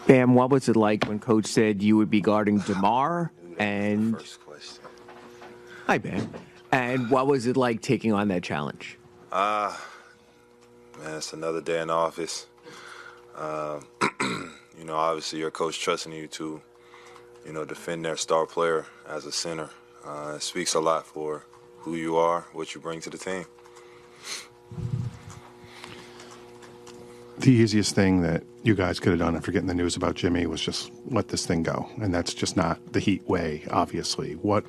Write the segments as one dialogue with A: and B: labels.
A: Bam, what was it like when Coach said you would be guarding DeMar? And
B: First question.
A: hi, Bam. And what was it like taking on that challenge?
B: Man, it's another day in the office. Obviously your coach trusting you to, defend their star player as a center. It speaks a lot for who you are, what you bring to the team.
C: The easiest thing that you guys could have done after getting the news about Jimmy was just let this thing go, and that's just not the Heat way, obviously. What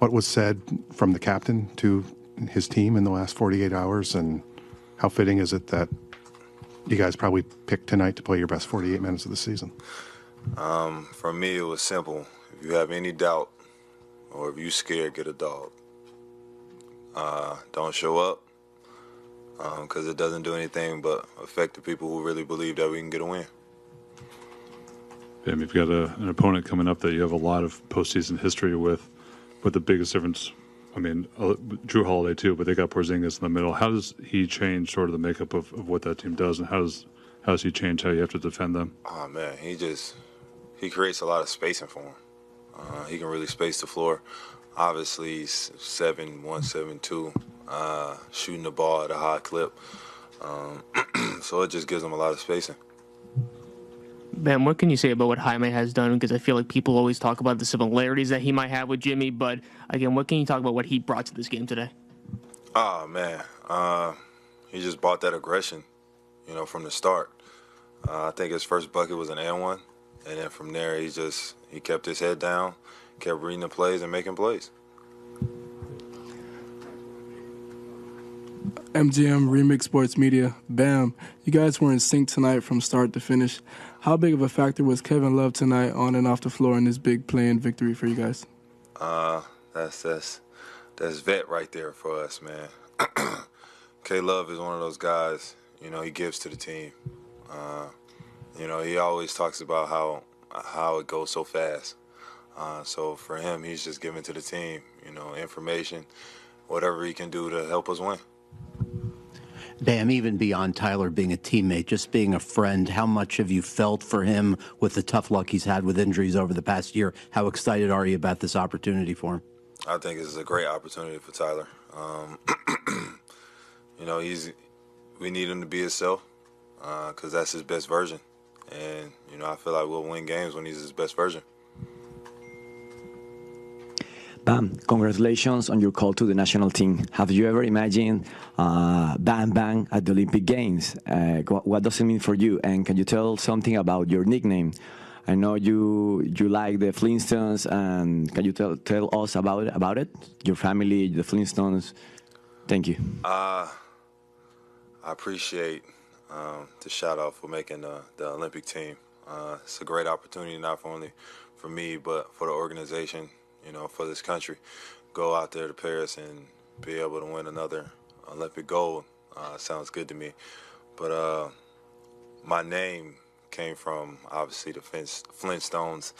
C: was said from the captain to his team in the last 48 hours, and how fitting is it that you guys probably picked tonight to play your best 48 minutes of the season?
B: For me, it was simple. If you have any doubt or if you're scared, get a dog. Don't show up because it doesn't do anything but affect the people who really believe that we can get a win.
D: You've got an opponent coming up that you have a lot of postseason history with the biggest difference, Drew Holiday too, but they got Porzingis in the middle. How does he change sort of the makeup of what that team does, and how does he change how you have to defend them?
B: Oh, man, he creates a lot of spacing for him. He can really space the floor. Obviously, he's 7'1", 7'2", shooting the ball at a high clip. So it just gives him a lot of spacing.
E: Ben, what can you say about what Jaime has done? Because I feel like people always talk about the similarities that he might have with Jimmy, but again, what can you talk about what he brought to this game today?
B: Oh, man, he just brought that aggression, from the start. I think his first bucket was an and one, and then from there he kept his head down, kept reading the plays and making plays.
F: MGM Remix Sports Media. Bam, you guys were in sync tonight from start to finish. How big of a factor was Kevin Love tonight on and off the floor in this big play-in victory for you guys?
B: That's vet right there for us, man. K Love is one of those guys, he gives to the team. He always talks about how it goes so fast. So for him, he's just giving to the team, information, whatever he can do to help us win.
G: Bam, even beyond Tyler being a teammate, just being a friend, how much have you felt for him with the tough luck he's had with injuries over the past year? How excited are you about this opportunity for him?
B: I think it's a great opportunity for Tyler. We need him to be himself because that's his best version. And, I feel like we'll win games when he's his best version.
H: Bam, congratulations on your call to the national team. Have you ever imagined Bam Bam at the Olympic Games? What does it mean for you? And can you tell something about your nickname? I know you like the Flintstones, and can you tell us about it? Your family, the Flintstones. Thank you.
B: I appreciate the shout out for making the Olympic team. It's a great opportunity not only for me but for the organization. For this country, go out there to Paris and be able to win another Olympic gold sounds good to me. But my name came from, obviously, the Flintstones.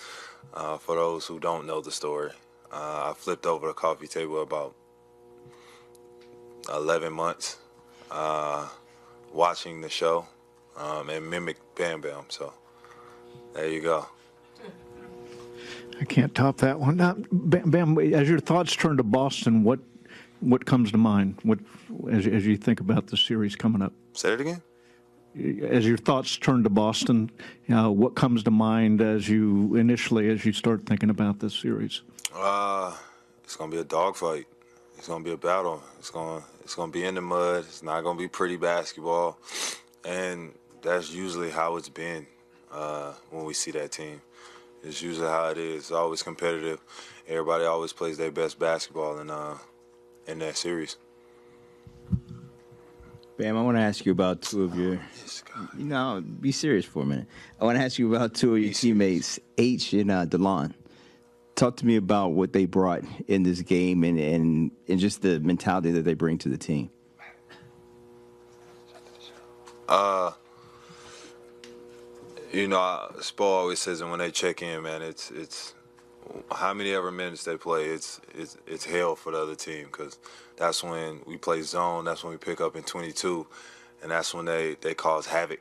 B: For those who don't know the story, I flipped over the coffee table about 11 months watching the show and mimicked Bam Bam. So there you go.
I: I can't top that one. Now, Bam, as your thoughts turn to Boston, what comes to mind? As you think about the series coming up?
B: Say it again.
I: As your thoughts turn to Boston, what comes to mind as you start thinking about this series?
B: It's gonna be a dogfight. It's gonna be a battle. It's gonna be in the mud. It's not gonna be pretty basketball, and that's usually how it's been when we see that team. It's usually how it is. It's always competitive. Everybody always plays their best basketball in that series.
J: Bam, I want to ask you about two of your... No, be serious for a minute. I want to ask you about two of your teammates, H and DeLon. Talk to me about what they brought in this game and just the mentality that they bring to the team.
B: Spo always says that when they check in, man, it's how many ever minutes they play, it's hell for the other team because that's when we play zone, that's when we pick up in 22, and that's when they cause havoc.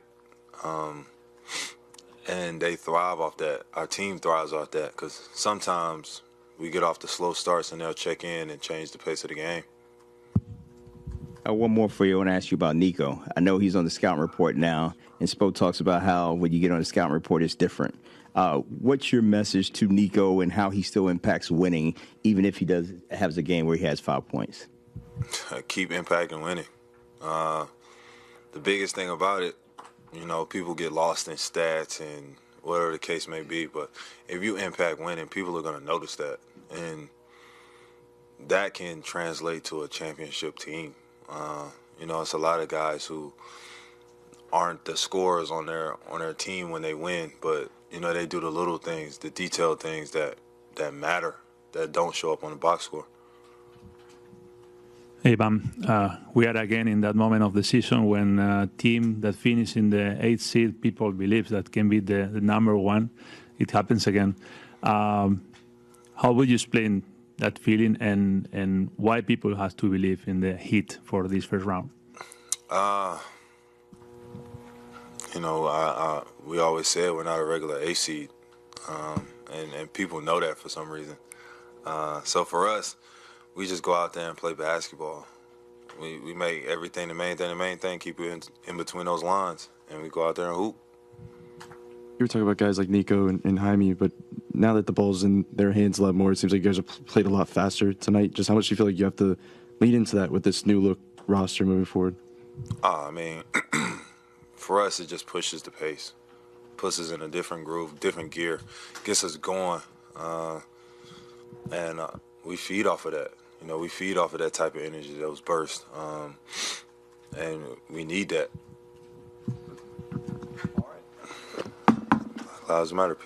B: and they thrive off that. Our team thrives off that because sometimes we get off the slow starts and they'll check in and change the pace of the game.
J: One more for you. I want to ask you about Nico. I know he's on the scouting report now, and Spo talks about how when you get on the scouting report, it's different. What's your message to Nico and how he still impacts winning, even if he does has a game where he has 5 points?
B: Keep impacting winning. The biggest thing about it, people get lost in stats and whatever the case may be, but if you impact winning, people are going to notice that, and that can translate to a championship team. It's a lot of guys who aren't the scorers on their team when they win, but they do the little things, the detailed things that matter, that don't show up on the box score.
K: Hey, Bam. We are again in that moment of the season when a team that finished in the 8th seed, people believe that can be the number one. It happens again. How would you explain that feeling and why people have to believe in the Heat for this first round?
B: We always say we're not a regular A seed, and people know that for some reason. So for us, we just go out there and play basketball. We make everything the main thing, keep it in between those lines, and we go out there and hoop.
L: You were talking about guys like Nico and Jaime, but now that the ball's in their hands a lot more, it seems like you guys have played a lot faster tonight. Just how much do you feel like you have to lead into that with this new look roster moving forward?
B: For us, it just pushes the pace, puts us in a different groove, different gear, gets us going, and we feed off of that. We feed off of that type of energy, those bursts, and we need that. All right. Lives matter, people.